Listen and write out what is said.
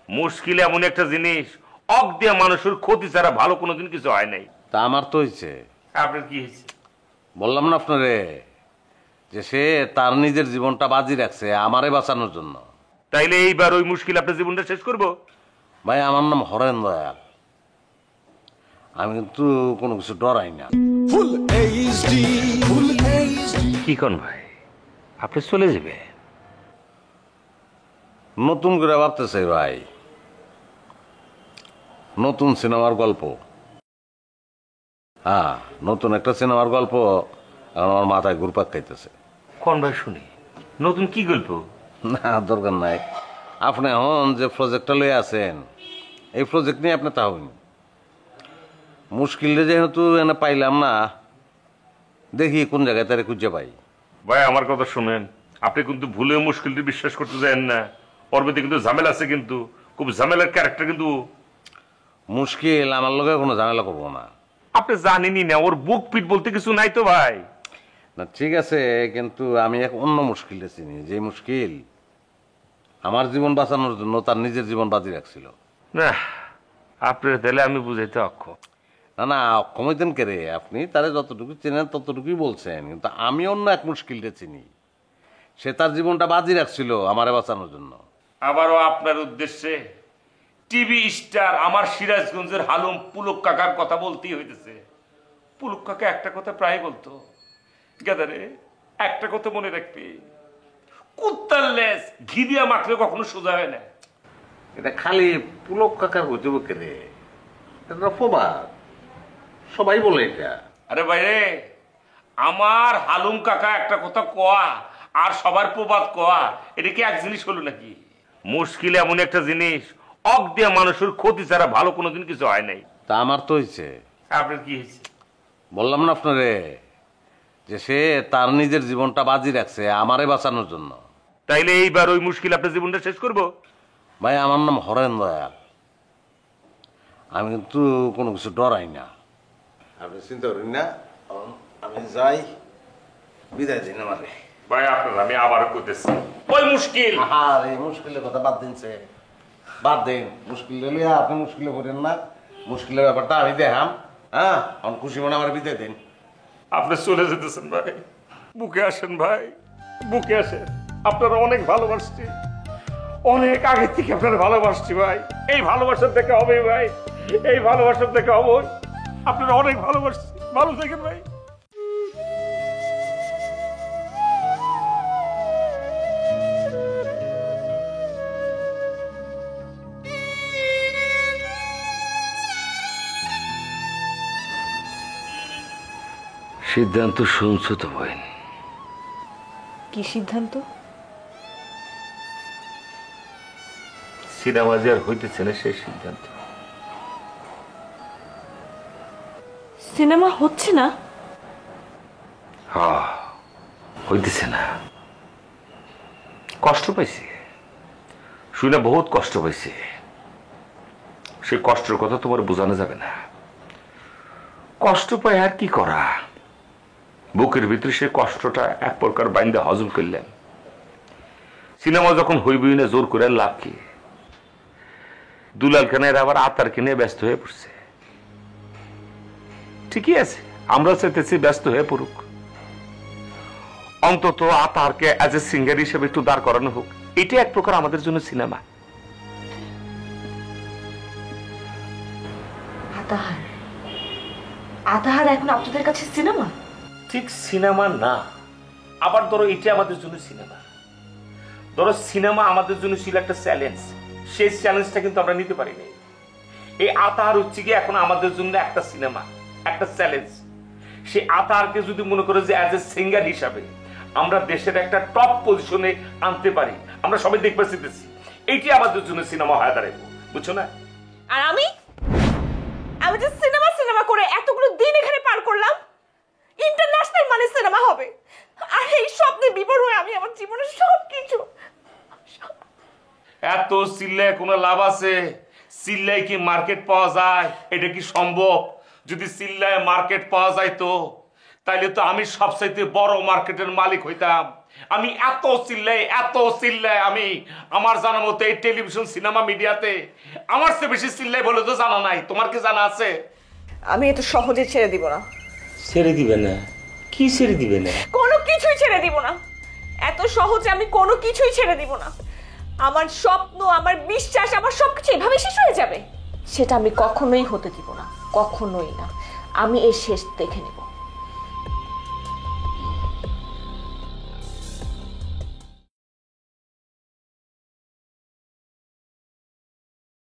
মুশকিল এমন একটা জিনিস, অক দিয়ে মানুষের ক্ষতি ছাড়া ভালো কোনোদিন কিছু হয় নাই। তা আমার তো হয়েছে। আপনার কি হয়েছে? বললাম না আপনারে যে সে তার নিজের জীবনটা বাজি রাখছে আমারে বাঁচানোর জন্য। তাইলে এইবার ওই মুশকিল আপনার জীবনটা শেষ করবো? ভাই আমার নাম হরেন দয়াল, আমি কিন্তু কোনো কিছু ডরাই না। কি কোন ভাই, আপনি চলে যাবে? নতুন করে ভাবতেছে ভাই, নতুন সিনেমার গল্প। হ্যাঁ, নতুন একটা সিনেমার গল্প এখন আমার মাথায় ঘুরপাক খাইতেছে। কোন ভাই শুনি, নতুন কি গল্প? না দরকার নাই, আপনি এখন যে প্রজেক্টটা লয়ে আছেন এই প্রজেক্ট নিয়ে আপনি তাহবেন। মুশকিলে যেহেতু এনে পাইলাম না, দেখি কোন জায়গায় তারে খুঁজে পাই। ভাই আমার কথা শুনেন, আপনি কিন্তু ভুলেও মুশকিলটি বিশ্বাস করতে যান না। ওর মধ্যে কিন্তু ঝামেলা আছে, কিন্তু খুব ঝামেলার ক্যারেক্টার। কিন্তু মুশকিল আমার লগে কোনো ঝামেলা করবো না। আপনি জানেনই না ওর বুক পিট বলতে কিছু নাই তো ভাই। না ঠিক আছে, কিন্তু আমি এক অন্য মুশকিলটা চিনি, যে মুশকিল আমার জীবন বাঁচানোর জন্য তার নিজের জীবন বাজি রাখছিল। না, আপনার তাহলে আমি বুঝাইতে অক্ষম। না না, অক্ষম হইতেন কে রে? আপনি তারে যতটুকু চেনেন ততটুকুই বলছেন, কিন্তু আমি অন্য এক মুশকিলটা চিনি। সে তার জীবনটা বাজি রাখছিল আমারে বাঁচানোর জন্য। আবারও আপনার উদ্দেশ্যে টিভি স্টার আমার সিরাজগঞ্জের হালুম পুলক কাকার কথা বলতেই হইতেছে। পুলক কাকা একটা কথা প্রায় বলতো, গেদারে একটা কথা মনে রাখবি, কুত্তার লেজ ঘি দিয়া মাখলে কখনো সোজা হয় না। এটা খালি পুলক কাকার হইতে কে রে? এটা প্রবাদ, সবাই বলে এটা। আরে বাইরে, আমার হালুম কাকা একটা কথা কয়া আর সবার প্রবাদ কয়া, এটা কি এক জিনিস হলো নাকি? মুশকিল এমন একটা জিনিস, অক দিয়ে মানুষের ক্ষতি ছাড়া ভালো কোনোদিন কিছু হয় নাই। তা আমার তো হয়েছে। আপনার কি হয়েছে? বললাম না আপনারে যে সে তার নিজের জীবনটা বাজি রাখছে আমারে বাঁচানোর জন্য। তাইলে এইবার ওই মুশকিল আপনার জীবনটা শেষ করবো? ভাই আমার নাম হরেন দয়াল, আমি কিন্তু কোনো কিছু ডরাই না। আপনি চিন্তা করেন না, আমি যাই, বিদায় দিন আমারে। ভাই আপনার আমি আবার করতেছি ওই মুশকিল। আর এই মুশকিলের কথা বাদ দিনছে, বাদ দেন। মুশকিল লিয়া আপনি মুশকিলে পড়েন না, মুশকিলের ব্যাপারটা আমি দেখাম। হ্যাঁ, আমি খুশি মনে আমার বিদায় দিন। আপনি চলে যেতেছেন ভাই, বুকে আসেন ভাই, বুকে আসেন। আপনারা অনেক ভালোবাসছি, অনেক আগে থেকে আপনারা ভালোবাসছি ভাই। এই ভালোবাসার থেকে হবে ভাই, এই ভালোবাসার থেকে হবে। আপনারা অনেক ভালোবাসছি, ভালো থাকেন ভাই। সিদ্ধান্ত শুনছো তো বোন? কি সিদ্ধান্ত? সিনেমা যে আর হইতেছে না সেই সিদ্ধান্ত। সিনেমা হচ্ছে না? হ্যাঁ, হইতেছে না। কষ্ট পাইছি, শুনে বহুত কষ্ট পাইছি। সেই কষ্টের কথা তোমার বোঝানো যাবে না। কষ্ট পাই আর কি করা, বুকের ভিতরে সে কষ্টটা এক প্রকার বাইন্দা হজম করলেন। সিনেমা যখন হইবই না, জোর করে লাভ কি? দুলাল খানের আবার আতার কিনে ব্যস্ত হয়ে পড়ছে। ঠিকই আছে, আমরা চাইতেছি ব্যস্ত হয়ে পড়ুক, অন্তত আতারকে অ্যাজ এ সিঙ্গার হিসেবে একটু দাঁড় করানো হোক। এটা এক প্রকার আমাদের জন্য সিনেমা। আতাহার, আতাহার এখন আপনাদের কাছে সিনেমা? ঠিক সিনেমা না, আবার ধরো এটা আমাদের জন্য সিনেমা। ধরো সিনেমা আমাদের জন্য ছিল একটা চ্যালেঞ্জ, সেই চ্যালেঞ্জটা কিন্তু আমরা নিতে পারি নাই। এই আতাহার হচ্ছে কি এখন আমাদের জন্য একটা সিনেমা, একটা চ্যালেঞ্জ। সেই আতাহারকে যদি মনে করো যে অ্যাজ এ সিঙ্গার হিসাবে আমরা দেশের একটা টপ পজিশনে আনতে পারি, আমরা সবাই দেখতে পাচ্ছি, এইটি আমাদের জন্য সিনেমা হয়ে দাঁড়াবো, বুঝছো না? আর আমি আমি যে সিনেমা সিনেমা করে এতগুলো দিন এখানে পার করলাম, ইন্টারন্যাশনাল মানে সিনেমা হবে, আর এই স্বপ্নে বিভোর হয়ে আমি আমার জীবনের সবকিছু। এত চিল্লায় কোনো লাভ আছে? চিল্লায় কি মার্কেট পাওয়া যায়? এটা কি সম্ভব? যদি চিল্লায় মার্কেট পাওয়া যায় তো তাইলে তো আমি সবচাইতে বড় মার্কেটের মালিক হইতাম। আমি এত চিল্লাই আমি আমার জানা মতো এই টেলিভিশন সিনেমা মিডিয়াতে আমার চেয়ে বেশি চিল্লাই বলে তো জানা নাই। তোমার কি জানা আছে? আমি এত সহজে ছেড়ে দিব না। ছেড়ে দিবে না? কি ছেড়ে দিবে না? কোনো কিছুই ছেড়ে দিব না। এত সহজে আমি কোনো কিছুই ছেড়ে দিব না। আমার স্বপ্ন, আমার বিশ্বাস, আমার সবকিছু এভাবে শেষ হয়ে যাবে সেটা আমি কখনোই হতে দিব না, কখনোই না। আমি এর শেষ দেখে নেব।